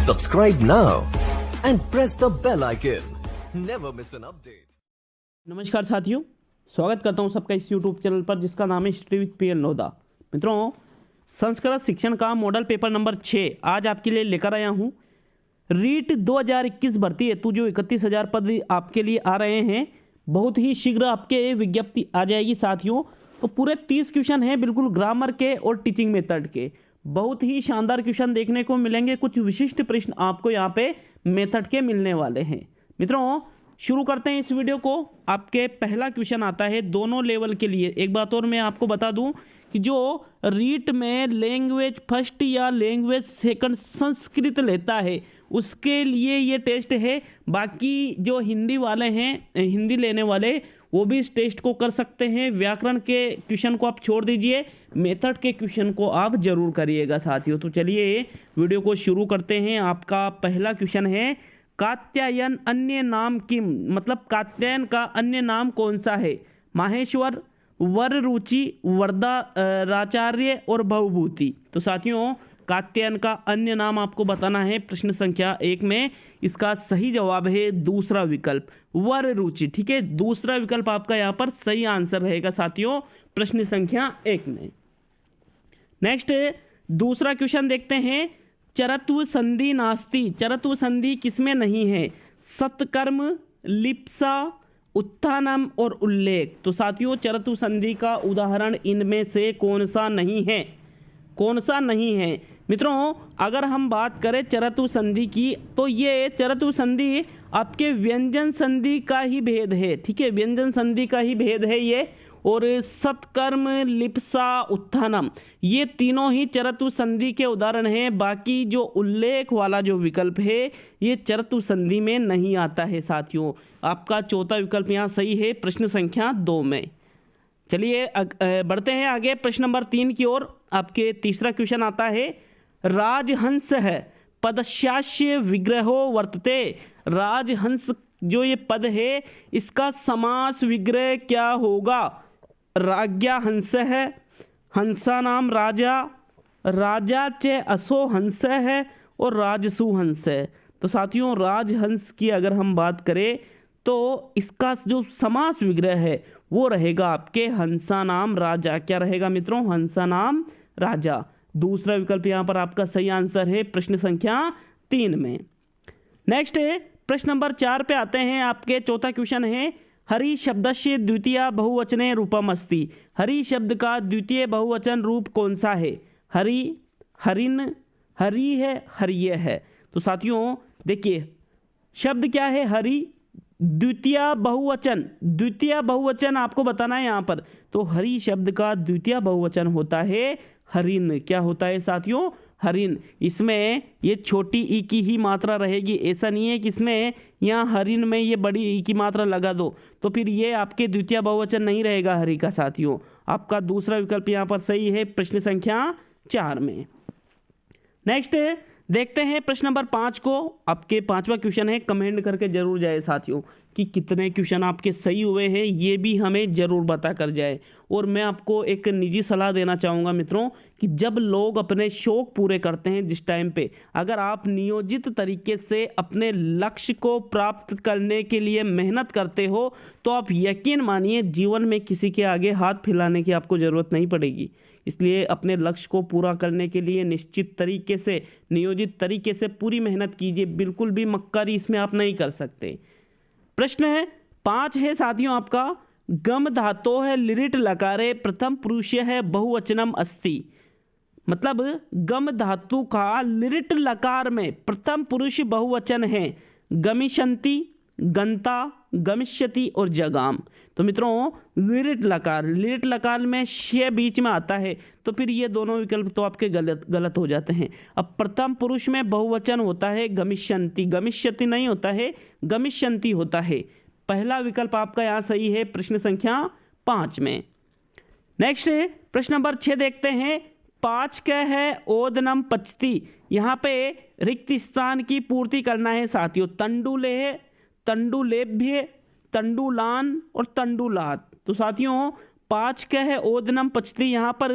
Subscribe now and press the bell icon. Never miss an update. नमस्कार साथियों, स्वागत करता हूं सबका इस YouTube चैनल पर जिसका नाम है हिस्ट्री विद PL नोदा। मित्रों, संस्कृत शिक्षण का मॉडल पेपर नंबर 6 आज आपके लिए लेकर आया हूं। रीट 2021 भर्ती हेतु जो 31,000 पद आपके लिए आ रहे हैं, बहुत ही शीघ्र आपके विज्ञप्ति आ जाएगी साथियों। तो पूरे 30 क्वेश्चन हैं, बिल्कुल ग्रामर के और टीचिंग मेथड के। बहुत ही शानदार क्वेश्चन देखने को मिलेंगे। कुछ विशिष्ट प्रश्न आपको यहाँ पे मेथड के मिलने वाले हैं। मित्रों, शुरू करते हैं इस वीडियो को। आपके पहला क्वेश्चन आता है दोनों लेवल के लिए। एक बात और मैं आपको बता दूं कि जो रीट में लैंग्वेज फर्स्ट या लैंग्वेज सेकंड संस्कृत लेता है उसके लिए ये टेस्ट है। बाकी जो हिंदी वाले हैं, हिंदी लेने वाले, वो भी इस टेस्ट को कर सकते हैं। व्याकरण के क्वेश्चन को आप छोड़ दीजिए, मेथड के क्वेश्चन को आप जरूर करिएगा साथियों। तो चलिए वीडियो को शुरू करते हैं। आपका पहला क्वेश्चन है, कात्यायन अन्य नाम किम, मतलब कात्यायन का अन्य नाम कौन सा है? माहेश्वर, वर रुचि, वरदाचार्य और भवभूति। तो साथियों, कात्यायन का अन्य नाम आपको बताना है। प्रश्न संख्या 1 में इसका सही जवाब है दूसरा विकल्प, वर रुचि। ठीक है, दूसरा विकल्प आपका यहाँ पर सही आंसर रहेगा साथियों, प्रश्न संख्या 1 में। नेक्स्ट दूसरा क्वेश्चन देखते हैं, चरत्व संधि नास्ति। चरत्व संधि किसमें नहीं है? सत्कर्म, लिप्सा, उत्थानम और उल्लेख। तो साथियों, चरत्व संधि का उदाहरण इनमें से कौन सा नहीं है? कौन सा नहीं है? मित्रों, अगर हम बात करें चरत्व संधि की, तो ये चरत्व संधि आपके व्यंजन संधि का ही भेद है। ठीक है, व्यंजन संधि का ही भेद है ये। और सत्कर्म, लिप्सा, उत्थानम, ये तीनों ही चरत्व संधि के उदाहरण हैं। बाकी जो उल्लेख वाला जो विकल्प है ये चरत्व संधि में नहीं आता है साथियों। आपका चौथा विकल्प यहाँ सही है, प्रश्न संख्या 2 में। चलिए बढ़ते हैं आगे प्रश्न नंबर 3 की ओर। आपके तीसरा क्वेश्चन आता है, राजहंस है पदस्यास्य विग्रहो वर्तते। राजहंस जो ये पद है इसका समास विग्रह क्या होगा? राज्ञा हंस है, हंसा नाम राजा, राजा चे असो हंस है और राजसु हंस है। तो साथियों, राजहंस की अगर हम बात करें तो इसका जो समास विग्रह है वो रहेगा आपके हंसा नाम राजा। क्या रहेगा मित्रों? हंसा नाम राजा। दूसरा विकल्प यहाँ पर आपका सही आंसर है, प्रश्न संख्या 3 में। नेक्स्ट प्रश्न नंबर 4 पे आते हैं। आपके चौथा क्वेश्चन है, हरि शब्दस्य द्वितीय बहुवचने रूपम अस्ति। हरि शब्द का द्वितीय बहुवचन रूप कौन सा है? हरि, हरिन, हरि है, हरिय है। तो साथियों देखिए, शब्द क्या है? हरि, द्वितीय बहुवचन। द्वितीय बहुवचन आपको बताना है यहाँ पर। तो हरि शब्द का द्वितीय बहुवचन होता है हरिन। क्या होता है साथियों? हरिन। इसमें ये छोटी ई की ही मात्रा रहेगी, ऐसा नहीं है कि इसमें यहाँ हरिन में ये बड़ी ई की मात्रा लगा दो, तो फिर ये आपके द्वितीय बहुवचन नहीं रहेगा हरि का साथियों। आपका दूसरा विकल्प यहाँ पर सही है, प्रश्न संख्या 4 में। नेक्स्ट देखते हैं प्रश्न नंबर 5 को। आपके 5वां क्वेश्चन है, कमेंट करके जरूर जाए साथियों कि कितने क्वेश्चन आपके सही हुए हैं, ये भी हमें जरूर बता कर जाए। और मैं आपको एक निजी सलाह देना चाहूँगा मित्रों कि जब लोग अपने शौक पूरे करते हैं जिस टाइम पे, अगर आप नियोजित तरीके से अपने लक्ष्य को प्राप्त करने के लिए मेहनत करते हो तो आप यकीन मानिए जीवन में किसी के आगे हाथ फैलाने की आपको ज़रूरत नहीं पड़ेगी। इसलिए अपने लक्ष्य को पूरा करने के लिए निश्चित तरीके से, नियोजित तरीके से पूरी मेहनत कीजिए। बिल्कुल भी मक्कारी इसमें आप नहीं कर सकते। प्रश्न है 5 है साथियों आपका, गम धातो है लिरिट लकारे प्रथम पुरुष है बहुवचनम अस्ति। मतलब गम धातु का लिरिट लकार में प्रथम पुरुष बहुवचन है गमिष्यन्ति, गंता, गमिष्यति और जगाम। तो मित्रों, लिरिट लकार में श बीच में आता है, तो फिर ये दोनों विकल्प तो आपके गलत हो जाते हैं। अब प्रथम पुरुष में बहुवचन होता है गमिष्यन्ति, गमिष्यति नहीं होता है, गमिष्यन्ति होता है। पहला विकल्प आपका यहाँ सही है, प्रश्न संख्या 5 में। नेक्स्ट प्रश्न नंबर 6 देखते हैं। 5 क्या है, ओदनम पचती। यहाँ पे रिक्त स्थान की पूर्ति करना है साथियों। तंडुलेह, तंडुलेभ्य, तंडुलान और तंडुलात। तो साथियों 5 क्या है, ओदनम पचती। यहाँ पर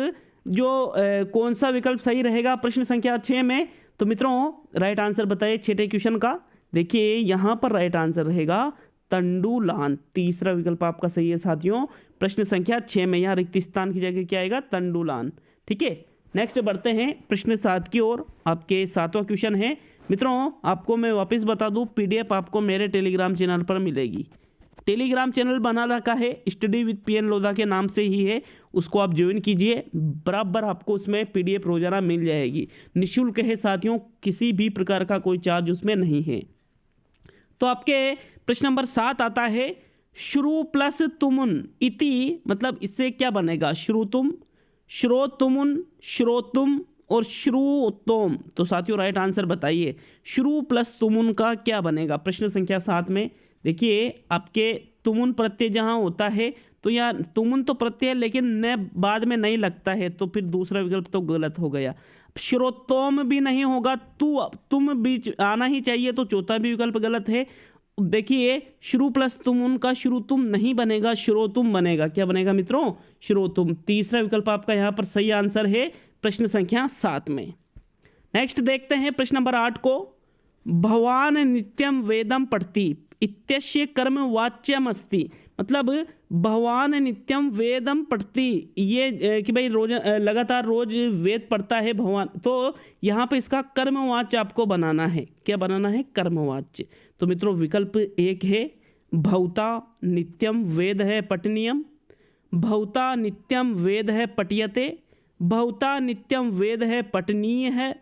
जो कौन सा विकल्प सही रहेगा प्रश्न संख्या 6 में? तो मित्रों राइट आंसर बताइए छठे क्वेश्चन का। देखिए यहाँ पर राइट आंसर रहेगा तंडुलान, तीसरा विकल्प आपका सही है साथियों। प्रश्न संख्या 6 में यहाँ रिक्त स्थान की जगह क्या आएगा, तंडुलान। ठीक है, नेक्स्ट बढ़ते हैं प्रश्न 7 की ओर। आपके 7वां क्वेश्चन है मित्रों, आपको मैं वापस बता दूं, पीडीएफ आपको मेरे टेलीग्राम चैनल पर मिलेगी। टेलीग्राम चैनल बना रखा है स्टडी विद पीएन लोधा के नाम से ही है, उसको आप ज्वाइन कीजिए, बराबर आपको उसमें पीडीएफ रोजाना मिल जाएगी, निःशुल्क है साथियों, किसी भी प्रकार का कोई चार्ज उसमें नहीं है। तो आपके प्रश्न नंबर 7 आता है श्रु प्लस तुमुन इति, मतलब इससे क्या बनेगा, श्रुतुम, श्रोतुमुन, श्रोतुम और श्रुतोम। तो साथियों राइट आंसर बताइए श्रु प्लस तुमुन का क्या बनेगा प्रश्न संख्या 7 में। देखिए आपके तुमुन प्रत्यय जहां होता है तो यहाँ तुमुन तो प्रत्यय लेकिन न बाद में नहीं लगता है, तो फिर दूसरा विकल्प तो गलत हो गया। श्रोतोम भी नहीं होगा, तुम बीच आना ही चाहिए, तो चौथा भी विकल्प गलत है। देखिए श्रु प्लस तुमुन का श्रुतुम नहीं बनेगा, श्रोतुम बनेगा। क्या बनेगा मित्रों, श्रोतुम। तीसरा विकल्प आपका यहाँ पर सही आंसर है प्रश्न संख्या 7 में। नेक्स्ट देखते हैं प्रश्न नंबर 8 को। भवान नित्यम वेदम पढ़ती इत्यस्य कर्म वाच्यम अस्ति, मतलब भगवान नित्यम वेदम पढ़ती, ये कि भाई रोज लगातार रोज वेद पढ़ता है भगवान, तो यहाँ पे इसका कर्मवाच्य आपको बनाना है। क्या बनाना है, कर्मवाच्य। तो मित्रों विकल्प 1 है भवता नित्यम वेद है पठनीयम, भवता नित्यम वेद है पठ्यते, भवता नित्यम वेद है पठनीय है,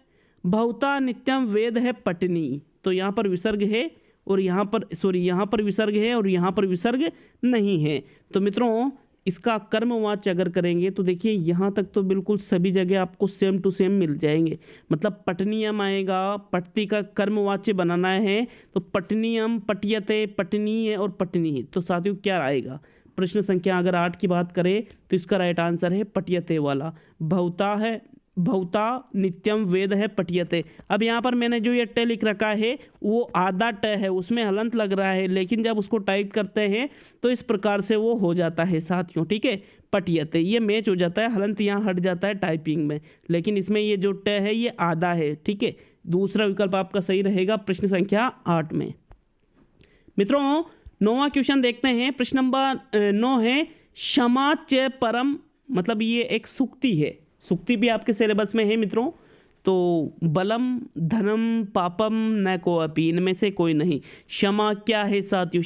भवता नित्यम वेद है पठनी। तो यहाँ पर विसर्ग है और यहाँ पर यहाँ पर विसर्ग है और यहाँ पर विसर्ग नहीं है। तो मित्रों इसका कर्मवाच्य अगर करेंगे तो देखिए यहाँ तक तो बिल्कुल सभी जगह आपको सेम टू सेम मिल जाएंगे, मतलब पठनीयम आएगा, पठती का कर्मवाच्य बनाना है तो पठनीयम, पठ्यते, पठनीय और पठनी। तो साथियों क्या आएगा, प्रश्न संख्या अगर 8 की बात करें तो इसका राइट आंसर है पठ्यते वाला। भवता है, भवता नित्यम वेद है पठ्यते। अब यहाँ पर मैंने जो ये ट लिख रखा है वो आधा ट है, उसमें हलंत लग रहा है, लेकिन जब उसको टाइप करते हैं तो इस प्रकार से वो हो जाता है साथियों। ठीक है, पठ्यते ये मैच हो जाता है, हलंत यहाँ हट जाता है टाइपिंग में, लेकिन इसमें ये जो ट है ये आधा है। ठीक है, दूसरा विकल्प आपका सही रहेगा प्रश्न संख्या 8 में। मित्रों 9वां क्वेश्चन देखते हैं। प्रश्न नंबर 9 है क्षमा च परम, मतलब ये एक सूक्ति है, सूक्ति भी आपके सिलेबस में है मित्रों। तो बलम धनम पापम न को अपी, इनमें से कोई नहीं। क्षमा क्या है साथियों,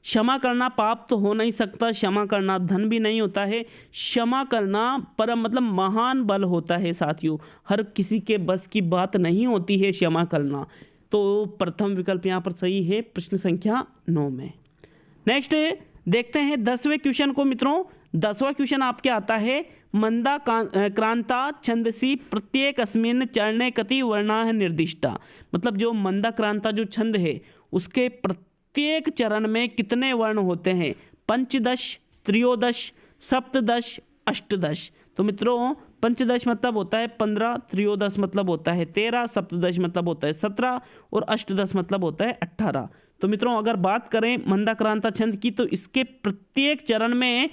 क्षमा करना पाप तो हो नहीं सकता, क्षमा करना धन भी नहीं होता है, क्षमा करना परम मतलब महान बल होता है साथियों, हर किसी के बस की बात नहीं होती है क्षमा करना। तो प्रथम विकल्प यहाँ पर सही है प्रश्न संख्या 9 में। नेक्स्ट देखते हैं 10वें क्वेश्चन को मित्रों। 10वां क्वेश्चन आपके आता है मंदा क्रांता छंदसी प्रत्येक अस्मिन चरणे कति वर्णा निर्दिष्टा, मतलब जो मंदा क्रांता जो छंद है उसके प्रत्येक चरण में कितने वर्ण होते हैं, पंचदश, त्रयोदश, सप्तदश, अष्टदश। तो मित्रों पंचदश मतलब होता है 15, त्रयोदश मतलब होता है 13, सप्तदश मतलब होता है 17 और अष्टदश मतलब होता है 18। तो मित्रों अगर बात करें मंदाक्रांता छंद की तो इसके प्रत्येक चरण में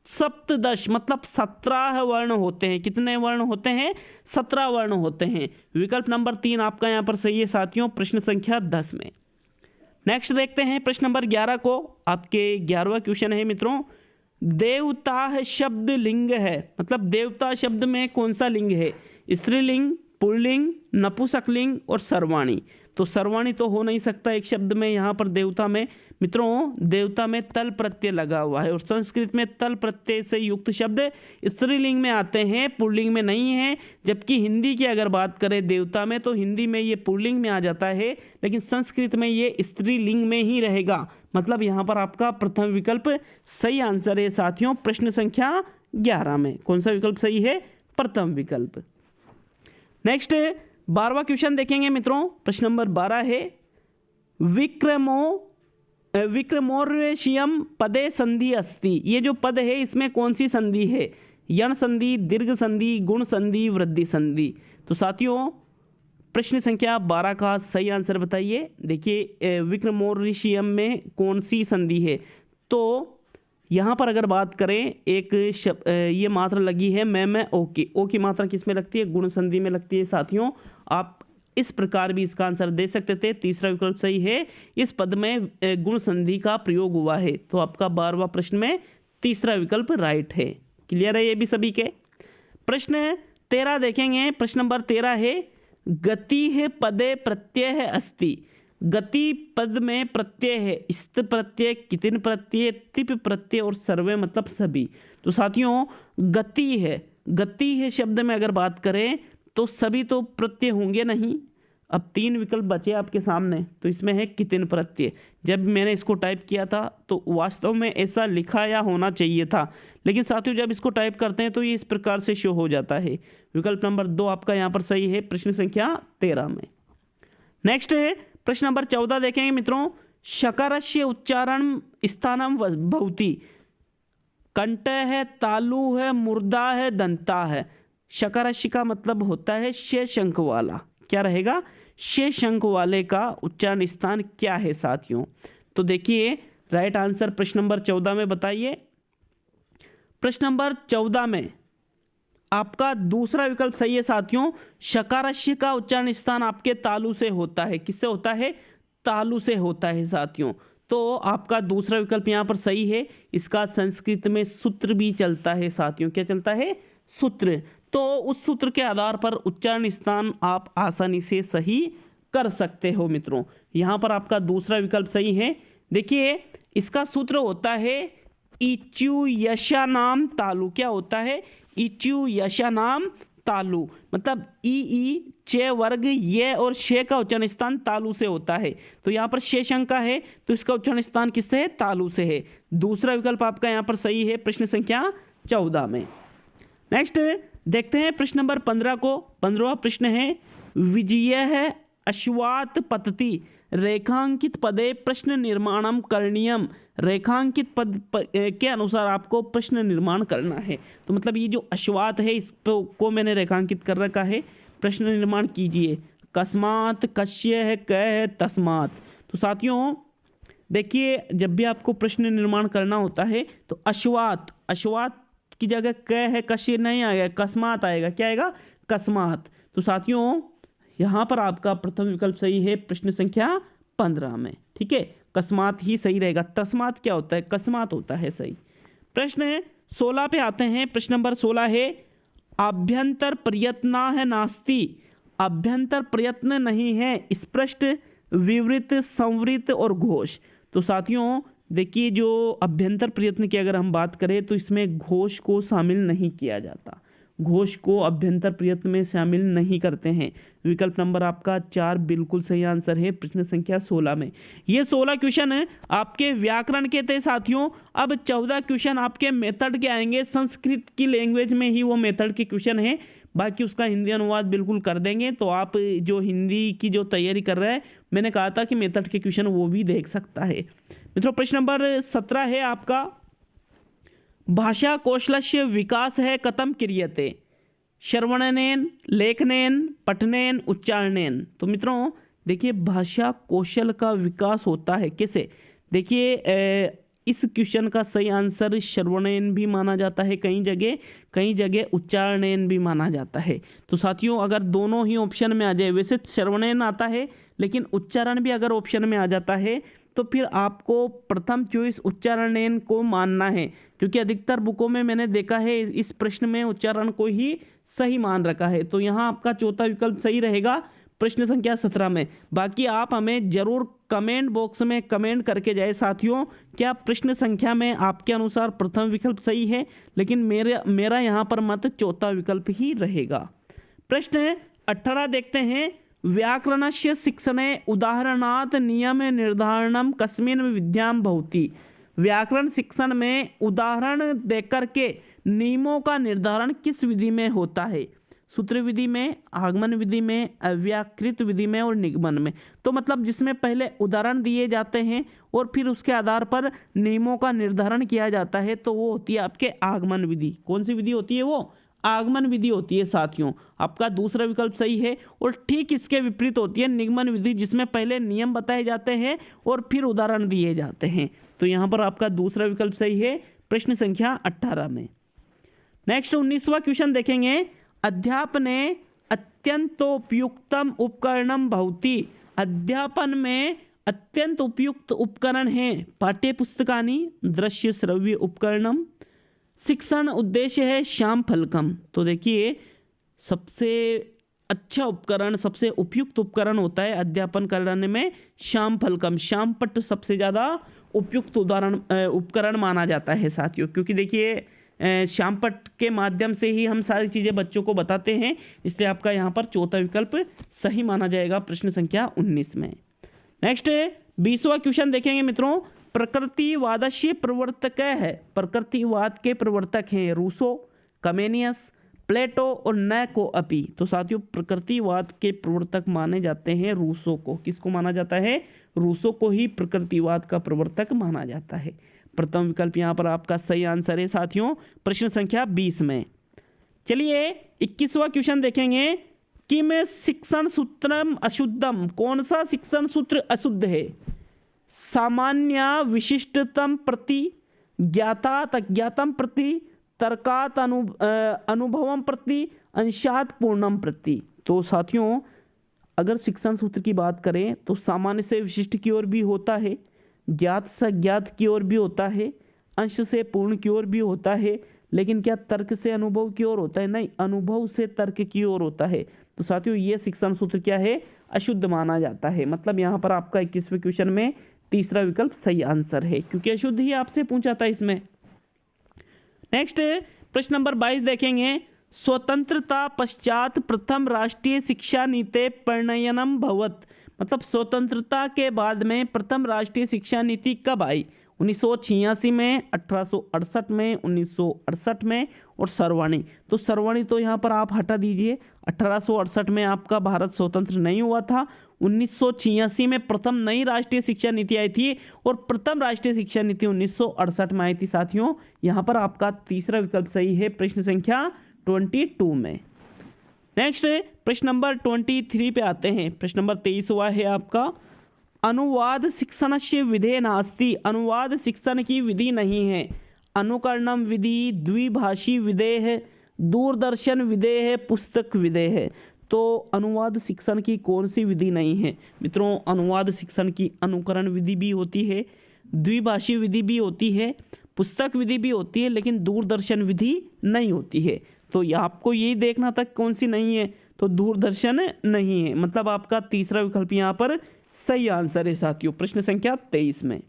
सप्तदश मतलब 17 वर्ण होते हैं। कितने वर्ण होते हैं, 17 वर्ण होते हैं। विकल्प नंबर 3 आपका यहाँ पर सही है साथियों प्रश्न संख्या 10 में। नेक्स्ट देखते हैं प्रश्न नंबर 11 को। आपके 11वां क्वेश्चन है मित्रों, देवता शब्द लिंग है, मतलब देवता शब्द में कौन सा लिंग है, स्त्रीलिंग, पुल्लिंग, नपुंसकलिंग और सर्वाणी। तो सर्वाणी तो हो नहीं सकता एक शब्द में, यहाँ पर देवता में मित्रों देवता में तल प्रत्यय लगा हुआ है और संस्कृत में तल प्रत्यय से युक्त शब्द स्त्रीलिंग में आते हैं, पुल्लिंग में नहीं है। जबकि हिंदी की अगर बात करें देवता में तो हिंदी में ये पुल्लिंग में आ जाता है, लेकिन संस्कृत में ये स्त्रीलिंग में ही रहेगा। मतलब यहाँ पर आपका प्रथम विकल्प सही आंसर है साथियों प्रश्न संख्या 11 में। कौन सा विकल्प सही है, प्रथम विकल्प। नेक्स्ट 12वां क्वेश्चन देखेंगे मित्रों। प्रश्न नंबर 12 है विक्रमोर्वशीयम पदे संधि अस्ति, ये जो पद है इसमें कौन सी संधि है, यण संधि, दीर्घ संधि, गुण संधि, वृद्धि संधि। तो साथियों प्रश्न संख्या 12 का सही आंसर बताइए। देखिए विक्रमोर्वशीयम में कौन सी संधि है, तो यहाँ पर अगर बात करें एक ये मात्रा लगी है मैं ओ की मात्रा किस में लगती है? गुण संधि में लगती है साथियों। आप इस प्रकार भी इसका आंसर दे सकते थे। तीसरा विकल्प सही है, इस पद में गुण संधि का प्रयोग हुआ है। तो आपका 12वां प्रश्न में तीसरा विकल्प राइट है। क्लियर है ये भी सभी के? प्रश्न 13 देखेंगे। प्रश्न नंबर 13 है, गति है पदे प्रत्यय है अस्ति। गति पद में प्रत्यय है, स्त प्रत्यय, कितिन प्रत्यय, तिप प्रत्यय और सर्वे मतलब सभी। तो साथियों गति है शब्द में अगर बात करें तो सभी तो प्रत्यय होंगे नहीं। अब 3 विकल्प बचे आपके सामने, तो इसमें है कितिन प्रत्यय। जब मैंने इसको टाइप किया था तो वास्तव में ऐसा लिखा या होना चाहिए था, लेकिन साथियों जब इसको टाइप करते हैं तो ये इस प्रकार से शो हो जाता है। विकल्प नंबर 2 आपका यहाँ पर सही है प्रश्न संख्या 13 में। नेक्स्ट है प्रश्न नंबर 14 देखेंगे मित्रों। शकारस्य उच्चारण स्थानम भवति। कंठ है, तालु है, मुर्दा है, दंता है। शकारस्य का मतलब होता है शेष अंक वाला। क्या रहेगा? शेष अंक वाले का उच्चारण स्थान क्या है साथियों? तो देखिए राइट आंसर प्रश्न नंबर 14 में बताइए। प्रश्न नंबर 14 में आपका दूसरा विकल्प सही है साथियों। शकारस्य का उच्चारण स्थान आपके तालु से होता है। किससे होता है? तालु से होता है साथियों। तो आपका दूसरा विकल्प यहाँ पर सही है। इसका संस्कृत में सूत्र भी चलता है साथियों। क्या चलता है? सूत्र। तो उस सूत्र के आधार पर उच्चारण स्थान आप आसानी से सही कर सकते हो मित्रों। यहाँ पर आपका दूसरा विकल्प सही है। देखिए इसका सूत्र होता है इच्यु यशा नाम तालु। क्या होता है? इच्यु यशा नाम तालु। मतलब ई चे वर्ग ये और शे का उच्चारण स्थान तालु से होता है। तो यहाँ पर शेष अंक का है तो इसका उच्चारण स्थान किससे है? तालु से है। दूसरा विकल्प आपका यहाँ पर सही है प्रश्न संख्या 14 में। नेक्स्ट देखते हैं प्रश्न नंबर 15 को। 15वां प्रश्न है, विजय है अश्वात पतति रेखांकित पदे प्रश्न निर्माणम करणीयम। रेखांकित पद के अनुसार आपको प्रश्न निर्माण करना है। तो मतलब ये जो अश्वात है इसको मैंने रेखांकित कर रखा है। प्रश्न निर्माण कीजिए। कस्मात, कस्य है, क है, तस्मात। तो साथियों देखिए जब भी आपको प्रश्न निर्माण करना होता है तो अश्वात की जगह क है, कस्य नहीं आएगा, कस्मात आएगा। क्या आएगा? कस्मात। तो साथियों यहाँ पर आपका प्रथम विकल्प सही है प्रश्न संख्या 15 में। ठीक है, कस्मात ही सही रहेगा। तस्मात क्या होता है? कस्मात होता है सही। प्रश्न 16 पे आते हैं। प्रश्न नंबर 16 है, अभ्यंतर प्रयत्न है नास्ति। अभ्यंतर प्रयत्न नहीं है, स्पष्ट, विवृत, संवृत और घोष। तो साथियों देखिए जो अभ्यंतर प्रयत्न की अगर हम बात करें तो इसमें घोष को शामिल नहीं किया जाता। घोष को अभ्यंतर प्रयत्न में शामिल नहीं करते हैं। विकल्प नंबर आपका 4 बिल्कुल सही आंसर है प्रश्न संख्या 16 में। ये 16 क्वेश्चन आपके व्याकरण के थे साथियों। अब 14 क्वेश्चन आपके मेथड के आएंगे। संस्कृत की लैंग्वेज में ही वो मेथड के क्वेश्चन है, बाकी उसका हिंदी अनुवाद बिल्कुल कर देंगे। तो आप जो हिंदी की जो तैयारी कर रहे हैं, मैंने कहा था कि मेथड के क्वेश्चन वो भी देख सकता है मित्रों। प्रश्न नंबर 17 है आपका, भाषा कौशलस्य विकास है कथम क्रियते। श्रवणनेन, लेखनेन, पठनेन, उच्चारणेन। तो मित्रों देखिए भाषा कौशल का विकास होता है कैसे? देखिए इस क्वेश्चन का सही आंसर श्रवणेन भी माना जाता है, कई जगह उच्चारणेन भी माना जाता है। तो साथियों अगर दोनों ही ऑप्शन में आ जाए, वैसे श्रवणेन आता है लेकिन उच्चारण भी अगर ऑप्शन में आ जाता है तो फिर आपको प्रथम चॉइस उच्चारणेन को मानना है, क्योंकि अधिकतर बुकों में मैंने देखा है इस प्रश्न में उच्चारण को ही सही मान रखा है। तो यहाँ आपका चौथा विकल्प सही रहेगा प्रश्न संख्या 17 में। बाकी आप हमें जरूर कमेंट बॉक्स में कमेंट करके जाए साथियों, क्या प्रश्न संख्या में आपके अनुसार प्रथम विकल्प सही है? लेकिन मेरा यहाँ पर मत चौथा विकल्प ही रहेगा। प्रश्न 18 देखते हैं, व्याकरणस्य शिक्षणे उदाहरणात् नियम निर्धारणम कस्मिन् विद्याम भवति। व्याकरण शिक्षण में उदाहरण देकर के नियमों का निर्धारण किस विधि में होता है? सूत्र विधि में, आगमन विधि में, अव्याकृत विधि में और निगमन में। तो मतलब जिसमें पहले उदाहरण दिए जाते हैं और फिर उसके आधार पर नियमों का निर्धारण किया जाता है, तो वो होती है आपके आगमन विधि। कौन सी विधि होती है? वो आगमन विधि होती है साथियों। आपका दूसरा विकल्प सही है। और ठीक इसके विपरीत होती है निगमन विधि, जिसमें पहले नियम बताए जाते हैं और फिर उदाहरण दिए जाते हैं। तो यहाँ पर आपका दूसरा विकल्प सही है प्रश्न संख्या 18 में। नेक्स्ट 19वां क्वेश्चन देखेंगे। अध्यापने अत्यंतोपयुक्तम उपकरणम भवति। अध्यापन में अत्यंत उपयुक्त उपकरण है पाठ्य पुस्तकानि, दृश्य श्रव्य उपकरणम, शिक्षण उद्देश्य है श्याम फलकम। तो देखिए सबसे अच्छा उपकरण, सबसे उपयुक्त उपकरण होता है अध्यापन कराने में श्याम फलकम। श्याम पट्ट सबसे ज़्यादा उपयुक्त उपकरण माना जाता है साथियों, क्योंकि देखिए श्याम पट्ट के माध्यम से ही हम सारी चीज़ें बच्चों को बताते हैं, इसलिए आपका यहाँ पर चौथा विकल्प सही माना जाएगा प्रश्न संख्या 19 में। नेक्स्ट 20वां क्वेश्चन देखेंगे मित्रों। प्रकृतिवादस्य प्रवर्तक है। प्रकृतिवाद के प्रवर्तक हैं रूसो, कमेनियस, प्लेटो और नैको अपी। तो साथियों प्रकृतिवाद के प्रवर्तक माने जाते हैं रूसो को। किसको माना जाता है? रूसो को ही प्रकृतिवाद का प्रवर्तक माना जाता है। प्रथम विकल्प यहाँ पर आपका सही आंसर है साथियों प्रश्न संख्या 20 में। चलिए 21वां क्वेश्चन देखेंगे। किम शिक्षण सूत्रम अशुद्धम। कौन सा शिक्षण सूत्र अशुद्ध है? सामान्य विशिष्टतम प्रति, ज्ञातात अज्ञातम प्रति, तर्कात अनुभवम प्रति, अंशात पूर्णम प्रति। तो साथियों अगर शिक्षण सूत्र की बात करें तो सामान्य से विशिष्ट की ओर भी होता है, ज्ञात से अज्ञात की ओर भी होता है, अंश से पूर्ण की ओर भी होता है, लेकिन क्या तर्क से अनुभव की ओर होता है? नहीं, अनुभव से तर्क की ओर होता है। तो साथियों ये शिक्षण सूत्र क्या है? अशुद्ध माना जाता है। मतलब यहाँ पर आपका 21वें क्वेश्चन में तीसरा विकल्प सही आंसर है, क्योंकि अशुद्ध ही आपसे पूछा था इसमें। नेक्स्ट प्रश्न नंबर 22 देखेंगे। स्वतंत्रता पश्चात प्रथम राष्ट्रीय शिक्षा नीति प्रणयनम भवत। मतलब स्वतंत्रता के बाद में प्रथम राष्ट्रीय शिक्षा नीति कब आई? 1986 में, 1868 में, 1968 में और सर्वाणी। तो सर्वाणी तो यहाँ पर आप हटा दीजिए। 1868 में आपका भारत स्वतंत्र नहीं हुआ था। 1986 में प्रथम नई राष्ट्रीय शिक्षा नीति आई थी और प्रथम राष्ट्रीय शिक्षा नीति 1968 में आई थी साथियों। यहाँ पर आपका तीसरा विकल्प सही है प्रश्न संख्या 22 में। नेक्स्ट प्रश्न नंबर 23 पे आते हैं। प्रश्न नंबर 23 हुआ है आपका अनुवाद शिक्षणस्य विधे नास्ति। अनुवाद शिक्षण की विधि नहीं है। अनुकरणम विधि, द्विभाषी विधेय है, दूरदर्शन विधेय है, पुस्तक विधेय है। तो अनुवाद शिक्षण की कौन सी विधि नहीं है? मित्रों अनुवाद शिक्षण की अनुकरण विधि भी होती है, द्विभाषी विधि भी होती है, पुस्तक विधि भी होती है, लेकिन दूरदर्शन विधि नहीं होती है। तो आपको यही देखना था कौन सी नहीं है, तो दूरदर्शन नहीं है। मतलब आपका तीसरा विकल्प यहाँ पर सही आंसर है साथियों प्रश्न संख्या 23 में।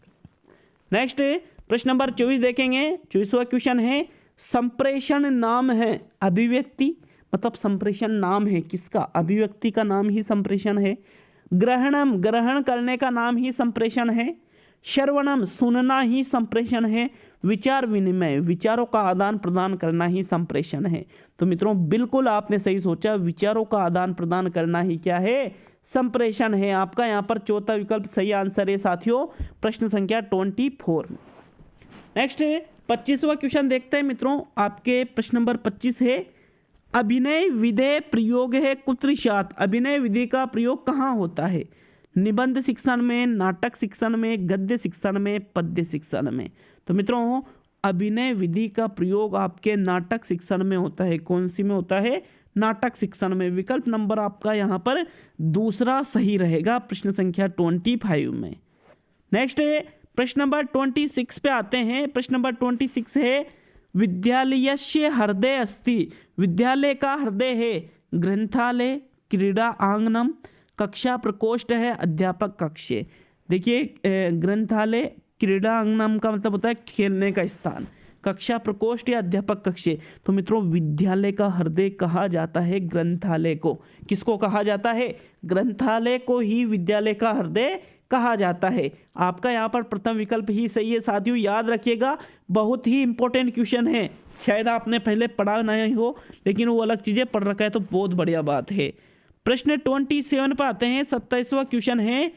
नेक्स्ट प्रश्न नंबर 24 देखेंगे। 24वां क्वेश्चन है संप्रेषण नाम है अभिव्यक्ति। मतलब संप्रेषण नाम है किसका? अभिव्यक्ति का नाम ही संप्रेषण है। ग्रहणम ग्रहण करने का नाम ही संप्रेषण है। श्रवणम सुनना ही संप्रेषण है। विचार विनिमय विचारों का आदान प्रदान करना ही संप्रेषण है। तो मित्रों बिल्कुल आपने सही सोचा, विचारों का आदान प्रदान करना ही क्या है? संप्रेषण है। आपका यहाँ पर चौथा विकल्प सही आंसर है साथियों प्रश्न संख्या 24 में। नेक्स्ट 25वां क्वेश्चन देखते हैं मित्रों। आपके प्रश्न नंबर 25 है अभिनय विधेय प्रयोग है कुत्रशात। अभिनय विधि का प्रयोग कहाँ होता है? निबंध शिक्षण में, नाटक शिक्षण में, गद्य शिक्षण में, पद्य शिक्षण में। तो मित्रों अभिनय विधि का प्रयोग आपके नाटक शिक्षण में होता है। कौन सी में होता है? नाटक शिक्षण में। विकल्प नंबर आपका यहाँ पर दूसरा सही रहेगा प्रश्न संख्या 25 में। नेक्स्ट प्रश्न नंबर 26 पे आते हैं। प्रश्न नंबर 26 है विद्यालयस्य हृदय अस्ति। विद्यालय का हृदय है ग्रंथालय, क्रीड़ा आंगनम, कक्षा प्रकोष्ठ है, अध्यापक कक्ष। देखिए ग्रंथालय, क्रीड़ा आंगनम का मतलब होता है खेलने का स्थान, कक्षा प्रकोष्ठ या अध्यापक कक्ष। तो मित्रों विद्यालय का हृदय कहा जाता है ग्रंथालय को। किसको कहा जाता है? ग्रंथालय को ही विद्यालय का हृदय कहा जाता है। आपका यहाँ पर प्रथम विकल्प ही सही है साथियों। याद रखिएगा बहुत ही इंपॉर्टेंट क्वेश्चन है। शायद आपने पहले पढ़ा नहीं हो, लेकिन वो अलग चीज़ें पढ़ रखा है तो बहुत बढ़िया बात है। प्रश्न 27 पर आते हैं। 27वां क्वेश्चन है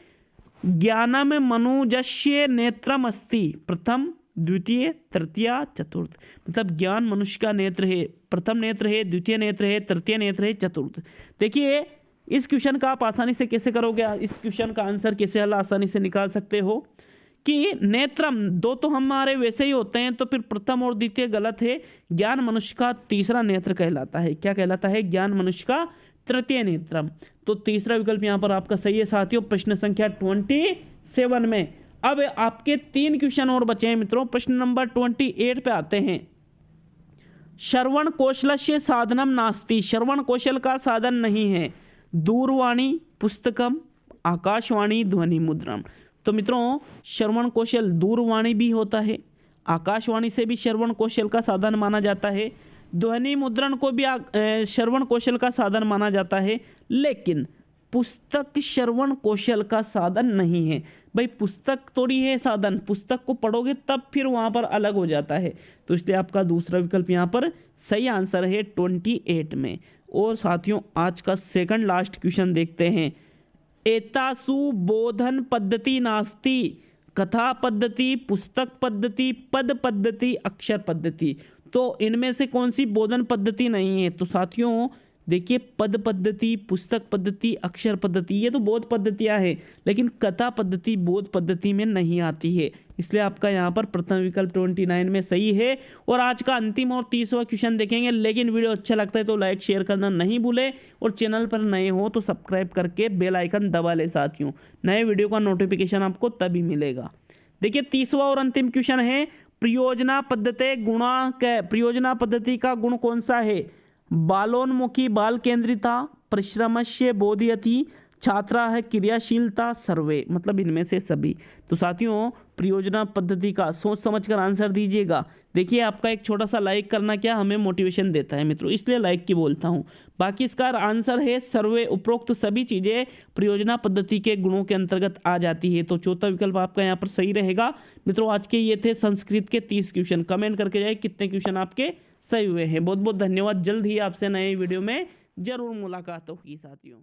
ज्ञानम मनुजस्य नेत्रम अस्ति। प्रथम, द्वितीय, तृतीय, चतुर्थ। मतलब ज्ञान मनुष्य का नेत्र है। प्रथम नेत्र है, द्वितीय नेत्र है, तृतीय नेत्र है, चतुर्थ। देखिए इस क्वेश्चन का आप आसानी से कैसे करोगे, इस क्वेश्चन का आंसर कैसे हल आसानी से निकाल सकते हो कि नेत्रम दो तो हमारे वैसे ही होते हैं, तो फिर प्रथम और द्वितीय गलत है। ज्ञान मनुष्य का तीसरा नेत्र कहलाता है। क्या कहलाता है? ज्ञान मनुष्य का तृतीय नेत्रम। तो तीसरा विकल्प यहाँ पर आपका सही है साथियों, प्रश्न संख्या 27 में। अब आपके 3 क्वेश्चन और बचे हैं मित्रों। प्रश्न नंबर 28 पे आते हैं। श्रवण कौशलस्य साधनम नास्ति, श्रवण कौशल का साधन नहीं है। दूरवाणी, पुस्तकम, आकाशवाणी, ध्वनि मुद्रण। तो मित्रों श्रवण कौशल दूरवाणी भी होता है, आकाशवाणी से भी श्रवण कौशल का साधन माना जाता है, ध्वनि मुद्रण को भी श्रवण कौशल का साधन माना जाता है, लेकिन पुस्तक श्रवण कौशल का साधन नहीं है। भाई पुस्तक थोड़ी है साधन, पुस्तक को पढ़ोगे तब फिर वहाँ पर अलग हो जाता है। तो इसलिए आपका दूसरा विकल्प यहाँ पर सही आंसर है 28 में। और साथियों आज का सेकंड लास्ट क्वेश्चन देखते हैं। एतासु बोधन पद्धति नास्ति, कथा पद्धति, पुस्तक पद्धति, पद पद्धति, अक्षर पद्धति। तो इनमें से कौन सी बोधन पद्धति नहीं है? तो साथियों देखिए, पद पद्धति, पुस्तक पद्धति, अक्षर पद्धति ये तो बोध पद्धतियां हैं, लेकिन कथा पद्धति बोध पद्धति में नहीं आती है। इसलिए आपका यहाँ पर प्रथम विकल्प 29 में सही है। और आज का अंतिम और 30वां क्वेश्चन देखेंगे, लेकिन वीडियो अच्छा लगता है तो लाइक शेयर करना नहीं भूले, और चैनल पर नए हो तो सब्सक्राइब करके बेल आइकन दबा ले साथियों। नए वीडियो का नोटिफिकेशन आपको तभी मिलेगा। देखिए 30वां और अंतिम क्वेश्चन है, प्रयोजना पद्धति गुणा प्रयोजना पद्धति का गुण कौन सा है? बालोन्मुखी, बाल केंद्रिता, परिश्रमस्य बोधयति, छात्रा है, क्रियाशीलता, सर्वे। मतलब इनमें से सभी। तो साथियों प्रयोजना पद्धति का सोच समझकर आंसर दीजिएगा। देखिए आपका एक छोटा सा लाइक करना क्या हमें मोटिवेशन देता है मित्रों, इसलिए लाइक की बोलता हूँ। बाकी इसका आंसर है सर्वे। उपरोक्त सभी चीज़ें प्रयोजना पद्धति के गुणों के अंतर्गत आ जाती है। तो चौथा विकल्प आपका यहाँ पर सही रहेगा मित्रों। आज के ये थे संस्कृत के 30 क्वेश्चन। कमेंट करके जाए कितने क्वेश्चन आपके सही हुए हैं। बहुत बहुत धन्यवाद। जल्द ही आपसे नए वीडियो में जरूर मुलाकात होगी साथियों।